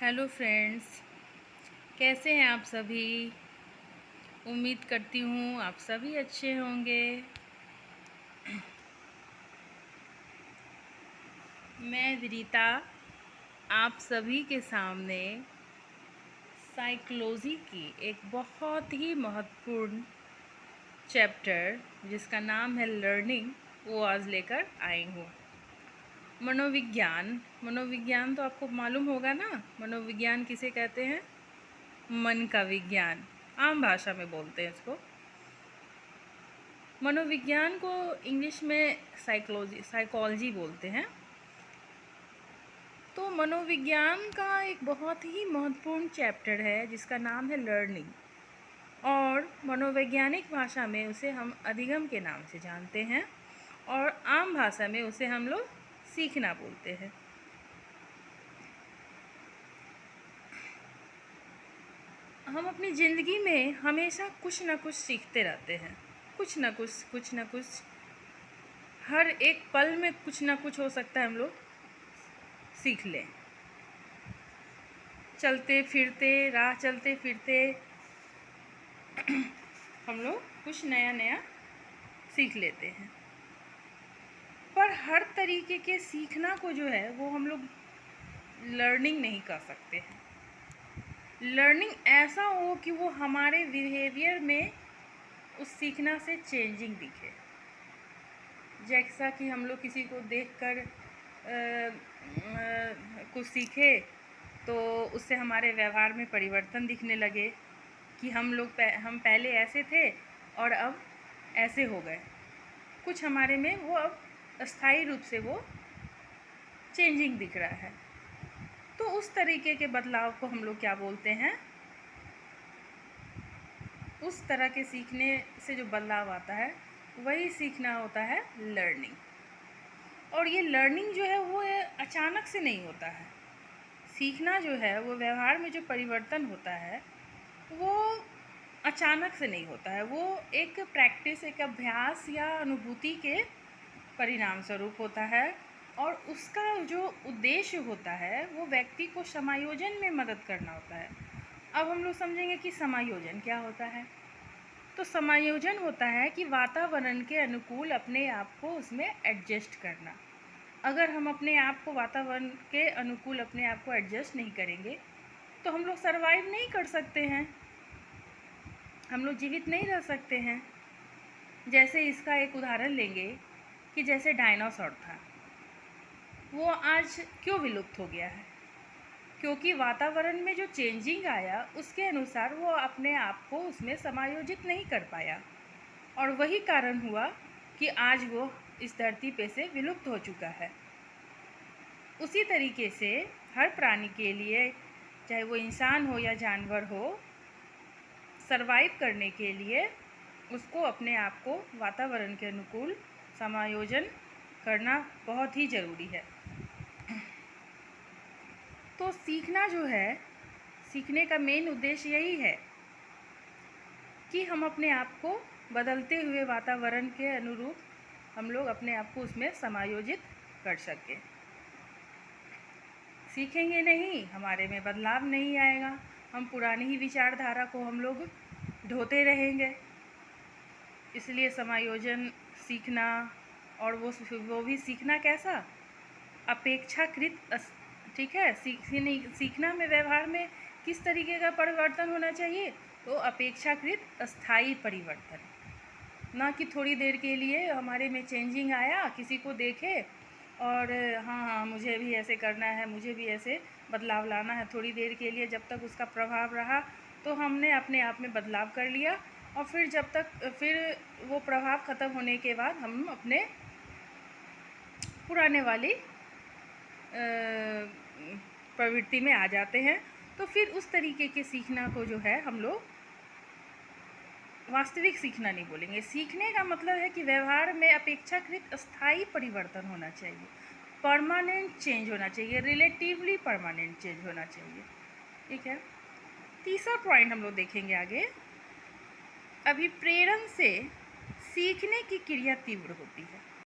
Hello friends, कैसे हैं आप सभी। उम्मीद करती हूँ आप सभी अच्छे होंगे। मैं विनीता आप सभी के सामने साइकोलॉजी की एक बहुत ही महत्वपूर्ण चैप्टर जिसका नाम है लर्निंग, वो आज लेकर आई हूँ। मनोविज्ञान तो आपको मालूम होगा ना। मनोविज्ञान किसे कहते हैं? मन का विज्ञान, आम भाषा में बोलते हैं इसको। मनोविज्ञान को इंग्लिश में साइकोलॉजी बोलते हैं। तो मनोविज्ञान का एक बहुत ही महत्वपूर्ण चैप्टर है जिसका नाम है लर्निंग, और मनोवैज्ञानिक भाषा में उसे हम अधिगम के नाम से जानते हैं, और आम भाषा में उसे हम लोग सीखना बोलते हैं। हम अपनी ज़िंदगी में हमेशा कुछ ना कुछ सीखते रहते हैं, कुछ ना कुछ हर एक पल में कुछ ना कुछ हो सकता है हम लोग सीख लें। राह चलते फिरते हम लोग कुछ नया नया सीख लेते हैं। पर हर तरीके के सीखना को जो है वो हम लोग लर्निंग नहीं कर सकते हैं। लर्निंग ऐसा हो कि वो हमारे बिहेवियर में उस सीखना से चेंजिंग दिखे। जैसा कि हम लोग किसी को देखकर कुछ सीखे तो उससे हमारे व्यवहार में परिवर्तन दिखने लगे कि हम पहले ऐसे थे और अब ऐसे हो गए। कुछ हमारे में वो अब अस्थायी रूप से वो चेंजिंग दिख रहा है। तो उस तरीके के बदलाव को हम लोग क्या बोलते हैं? उस तरह के सीखने से जो बदलाव आता है वही सीखना होता है लर्निंग। और ये लर्निंग जो है वो अचानक से नहीं होता है। सीखना जो है वो व्यवहार में जो परिवर्तन होता है वो अचानक से नहीं होता है। वो एक प्रैक्टिस, एक अभ्यास या अनुभूति के परिणाम स्वरूप होता है, और उसका जो उद्देश्य होता है वो व्यक्ति को समायोजन में मदद करना होता है। अब हम लोग समझेंगे कि समायोजन क्या होता है। तो समायोजन होता है कि वातावरण के अनुकूल अपने आप को उसमें एडजस्ट करना। अगर हम अपने आप को वातावरण के अनुकूल अपने आप को एडजस्ट नहीं करेंगे तो हम लोग सरवाइव नहीं कर सकते हैं, हम लोग जीवित नहीं रह सकते हैं। जैसे इसका एक उदाहरण लेंगे कि जैसे डायनासोर था, वो आज क्यों विलुप्त हो गया है? क्योंकि वातावरण में जो चेंजिंग आया उसके अनुसार वो अपने आप को उसमें समायोजित नहीं कर पाया, और वही कारण हुआ कि आज वो इस धरती पे से विलुप्त हो चुका है। उसी तरीके से हर प्राणी के लिए, चाहे वो इंसान हो या जानवर हो, सरवाइव करने के लिए उसको अपने आप को वातावरण के अनुकूल समायोजन करना बहुत ही ज़रूरी है। तो सीखना जो है, सीखने का मेन उद्देश्य यही है कि हम अपने आप को बदलते हुए वातावरण के अनुरूप हम लोग अपने आप को उसमें समायोजित कर सकें। सीखेंगे नहीं, हमारे में बदलाव नहीं आएगा। हम पुरानी ही विचारधारा को हम लोग ढोते रहेंगे। इसलिए समायोजन सीखना, और वो भी सीखना कैसा? अपेक्षाकृत, ठीक है। सीखना में व्यवहार में किस तरीके का परिवर्तन होना चाहिए? तो अपेक्षाकृत अस्थायी परिवर्तन, ना कि थोड़ी देर के लिए हमारे में चेंजिंग आया, किसी को देखे और हाँ मुझे भी ऐसे करना है, मुझे भी ऐसे बदलाव लाना है। थोड़ी देर के लिए जब तक उसका प्रभाव रहा तो हमने अपने आप में बदलाव कर लिया, और फिर वो प्रभाव ख़त्म होने के बाद हम अपने पुराने वाली प्रवृत्ति में आ जाते हैं। तो फिर उस तरीके के सीखना को जो है हम लोग वास्तविक सीखना नहीं बोलेंगे। सीखने का मतलब है कि व्यवहार में अपेक्षाकृत अस्थायी परिवर्तन होना चाहिए, परमानेंट चेंज होना चाहिए, रिलेटिवली परमानेंट चेंज होना चाहिए। ठीक है। तीसरा पॉइंट हम लोग देखेंगे आगे। अभिप्रेरण से सीखने की क्रिया तीव्र होती है।